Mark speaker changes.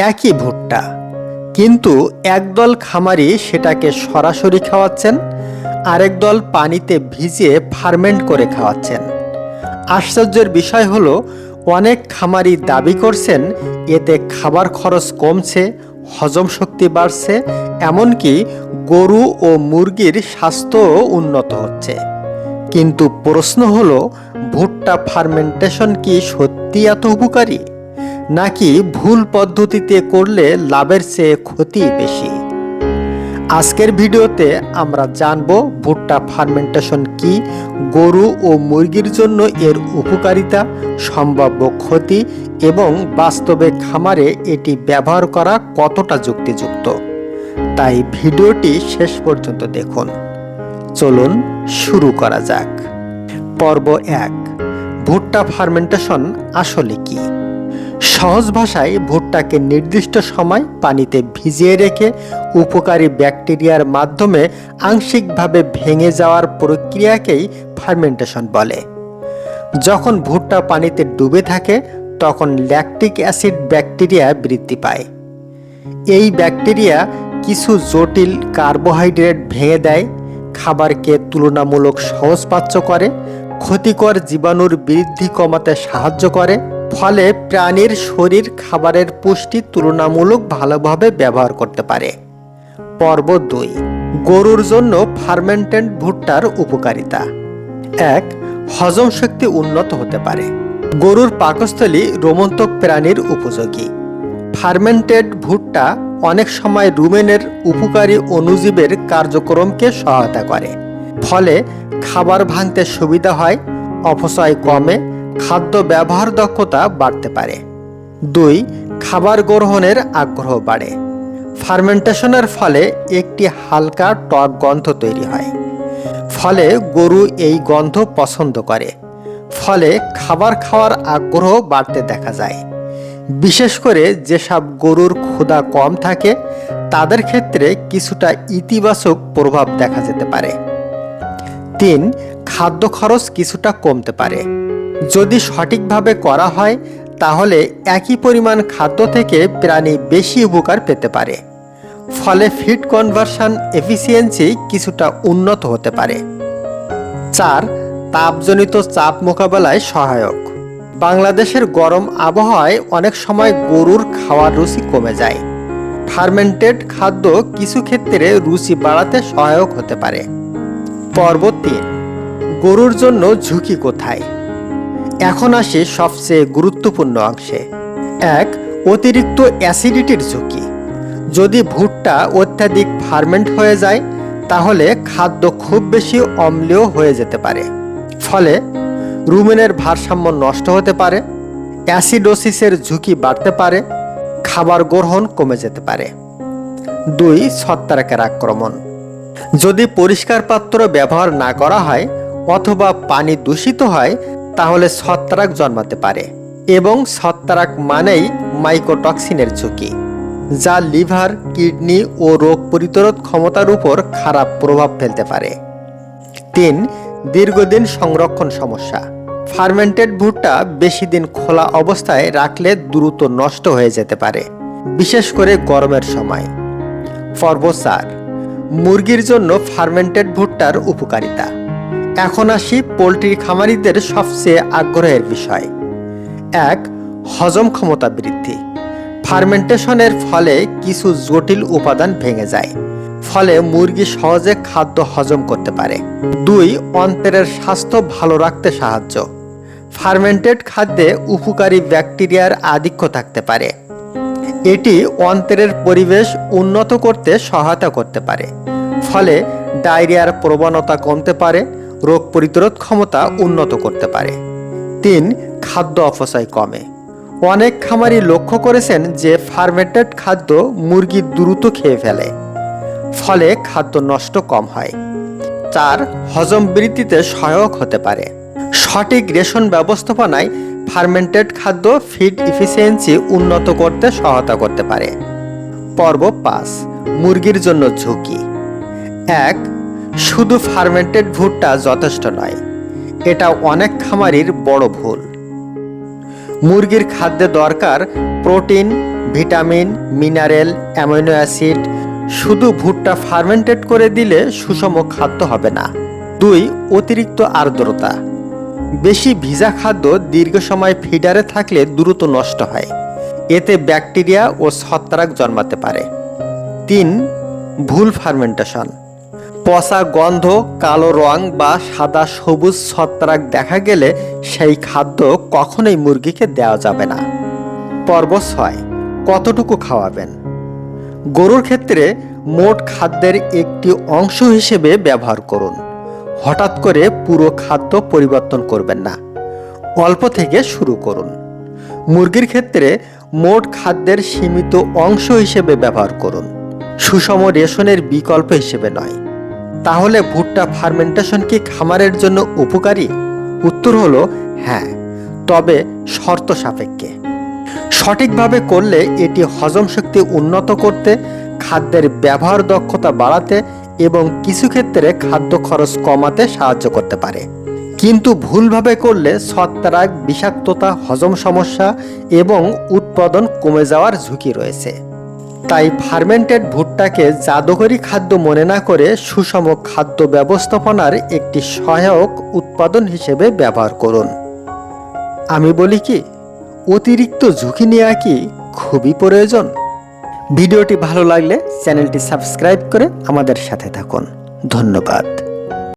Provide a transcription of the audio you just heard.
Speaker 1: একই ভুট্টা, কিন্তু একদল খামারি সেটাকে সরাসরি খাওয়াচ্ছেন, আরেক দল পানিতে ভিজিয়ে ফার্মেন্ট করে খাওয়াচ্ছেন। আশ্চর্যের বিষয় হলো, অনেক খামারি দাবি করছেন এতে খাবার খরচ কমছে, হজম শক্তি বাড়ছে, এমনকি গরু ও মুরগির স্বাস্থ্যও উন্নত হচ্ছে। কিন্তু প্রশ্ন হলো, ভুট্টা ফার্মেন্টেশন কি সত্যি এত উপকারী, নাকি ভুল পদ্ধতিতে করলে লাভের চেয়ে ক্ষতি বেশি? আজকের ভিডিওতে আমরা জানব ভুট্টা ফার্মেন্টেশন কি, গরু ও মুরগির জন্য এর উপকারিতা, সম্ভাব্য ক্ষতি এবং বাস্তবে খামারে এটি ব্যবহার করা কতটা যুক্তিযুক্ত। তাই ভিডিওটি শেষ পর্যন্ত দেখুন। চলুন শুরু করা যাক। পর্ব 1, ভুট্টা ফার্মেন্টেশন আসলে কি? সহজ ভাষায়, ভুট্টাকে নির্দিষ্ট সময় পানিতে ভিজিয়ে রেখে উপকারী ব্যাকটেরিয়ার মাধ্যমে আংশিকভাবে ভেঙে যাওয়ার প্রক্রিয়াকেই ফার্মেন্টেশন বলে। যখন ভুট্টা পানিতে ডুবে থাকে তখন ল্যাকটিক অ্যাসিড ব্যাকটেরিয়া বৃদ্ধি পায়। এই ব্যাকটেরিয়া কিছু জটিল কার্বোহাইড্রেট ভেঙে দেয়, খাবারকে তুলনামূলক সহজপাচ্য করে, ক্ষতিকর জীবাণুর বৃদ্ধি কমাতে সাহায্য করে, ফলে প্রাণীর শরীর খাবারের পুষ্টি তুলনামূলক ভালোভাবে ব্যবহার করতে পারে। পর্ব 2, গরুর জন্য ফার্মেন্টেড ভুট্টার উপকারিতা। 1, হজম শক্তি উন্নত হতে পারে। গরুর পাকস্থলী রোমন্থক প্রাণীর উপযোগী। ফার্মেন্টেড ভুট্টা অনেক সময় রুমেনের উপকারী অণুজীবের কার্যক্রমকে সহায়তা করে, ফলে খাবার ভাঙতে সুবিধা হয়, অপচয় কমে, খাদ্য ব্যবহার দক্ষতা বাড়তে পারে। 2, খাবার গ্রহণের আগ্রহ বাড়ে। ফার্মেন্টেশনের ফলে একটি হালকা টক গন্ধ তৈরি হয়, ফলে গরু এই গন্ধ পছন্দ করে, ফলে খাবার খাওয়ার আগ্রহ বাড়তে দেখা যায়। বিশেষ করে যেসব গরুর ক্ষুধা কম থাকে তাদের ক্ষেত্রে কিছুটা ইতিবাচক প্রভাব দেখা যেতে পারে। 3, খাদ্য খরচ কিছুটা কমতে পারে। যদি সঠিকভাবে করা হয় তাহলে একই পরিমাণ খাদ্য থেকে প্রাণী বেশি উপকার পেতে পারে, ফলে ফিড কনভার্সন এফিসিয়েন্সি কিছুটা উন্নত হতে পারে। 4, তাপজনিত চাপ মোকাবেলায় সহায়ক। বাংলাদেশের গরম আবহাওয়ায় অনেক সময় গরুর খাওয়ার রুচি কমে যায়। ফার্মেন্টেড খাদ্য কিছু ক্ষেত্রে রুচি বাড়াতে সহায়ক হতে পারে। পর্ব 3, গরুর জন্য ঝুঁকি কোথায়? এখন আসি সবচেয়ে গুরুত্বপূর্ণ অংশে। 1, অতিরিক্ত অ্যাসিডিটির ঝুঁকি। যদি ভুট্টা অত্যাধিক ফার্মেন্ট হয়ে যায় তাহলে খাদ্য খুব বেশি অম্লীয় হয়ে যেতে পারে, ফলে রুমেনের ভারসাম্য নষ্ট হতে পারে, অ্যাসিডোসিসের ঝুঁকি বাড়তে পারে, খাবার গ্রহণ কমে যেতে পারে। 2, ছত্রাকের আক্রমণ। যদি পরিষ্কার পাত্র ব্যবহার না করা হয় অথবা পানি দূষিত হয় তাহলে ছত্রাক জন্মাতে পারে, এবং ছত্রাক মানেই মাইকোটক্সিনের ঝুঁকি, যা লিভার, কিডনি ও রোগ প্রতিরোধ ক্ষমতার উপর খারাপ প্রভাব ফেলতে পারে। 3, দীর্ঘদিন সংরক্ষণ সমস্যা। ফার্মেন্টেড ভুট্টা বেশি দিন খোলা অবস্থায় রাখলে দ্রুত নষ্ট হয়ে যেতে পারে, বিশেষ করে গরমের সময়। পর্ব 4, মুরগির জন্য ফার্মেন্টেড ভুট্টার উপকারিতা। এখন আসি পোলট্রি খামারিদের সবচেয়ে আগ্রহের বিষয়। 1, হজম ক্ষমতা বৃদ্ধি। ফার্মেন্টেশনের ফলে কিছু জটিল উপাদান ভেঙে যায়, ফলে মুরগি সহজে খাদ্য হজম করতে পারে। 2, অন্ত্রের স্বাস্থ্য ভালো রাখতে সাহায্য। ফার্মেন্টেড খাদ্যে উপকারী ব্যাকটেরিয়ার আধিক্য থাকতে পারে, এটি অন্ত্রের পরিবেশ উন্নত করতে সহায়তা করতে পারে, ফলে ডায়রিয়ার প্রবণতা কমতে পারে, রোগ প্রতিরোধ ক্ষমতা উন্নত করতে পারে। 3, খাদ্য অপচয় কমে। অনেক খামারি লক্ষ্য করেছেন যে ফার্মেন্টেড খাদ্য মুরগি দ্রুত খেয়ে ফেলে, ফলে খাদ্য নষ্ট কম হয়। 4, হজম বৃদ্ধিতে সহায়ক হতে পারে। সঠিক রেশন ব্যবস্থাপনায় ফার্মেন্টেড খাদ্য ফিড এফিসিয়েন্সি উন্নত করতে সহায়তা করতে পারে। পর্ব 5, মুরগির জন্য ঝুঁকি। 1, শুধু ফার্মেন্টেড ভুট্টা যথেষ্ট নয়, এটা অনেক খামারির বড় ভুল। মুরগির খাদ্যে দরকার protein, vitamin, mineral, amino acid. শুধু ভুট্টা ফার্মেন্টেড করে দিলে সুষম খাদ্য হবে না। 2. অতিরিক্ত আর্দ্রতা। বেশি ভিজা খাদ্য দীর্ঘ সময় ফিডারে থাকলে দ্রুত নষ্ট হয়। এতে ব্যাকটেরিয়া ও ছত্রাক জন্মাতে পারে। 3. ভুল ফার্মেন্টেশন। পচা গন্ধ, কালো রং বা সাদা সবুজ ছত্রাক দেখা গেলে সেই খাদ্য কখনোই মুরগিকে দেওয়া যাবে না। পর্ব 6, কতটুকু খাওয়াবেন। গরুর ক্ষেত্রে মোট খাদ্যের একটি অংশ হিসেবে ব্যবহার করুন। হঠাৎ করে পুরো খাদ্য পরিবর্তন করবেন না, অল্প থেকে শুরু করুন। মুরগির ক্ষেত্রে মোট খাদ্যের সীমিত অংশ হিসেবে ব্যবহার করুন, সুষম রেশনের বিকল্প হিসেবে নয়। তাহলে ভুট্টা ফার্মেন্টেশন কি খামারের জন্য উপকারী? উত্তর হলো হ্যাঁ, তবে শর্ত সাপেক্ষে। সঠিকভাবে করলে এটি হজম শক্তি উন্নত করতে, খাদ্যের ব্যবহার দক্ষতা বাড়াতে এবং কিছু ক্ষেত্রে খাদ্য খরচ কমাতে সাহায্য করতে পারে। কিন্তু ভুলভাবে করলে ছত্রাক, বিষাক্ততা, হজম সমস্যা এবং উৎপাদন কমে যাওয়ার ঝুঁকি রয়েছে। তাই ফার্মেন্টেড ভুট্টাকে জাদুকরী খাদ্য মনে না করে সুষম খাদ্য ব্যবস্থাপনার একটি সহায়ক উৎপাদন হিসেবে ব্যবহার করুন। আমি বলি কি, অতিরিক্ত ঝুঁকি নেওয়া কি খুবই প্রয়োজন? ভিডিওটি ভালো লাগলে চ্যানেলটি সাবস্ক্রাইব করে আমাদের সাথে থাকুন। ধন্যবাদ।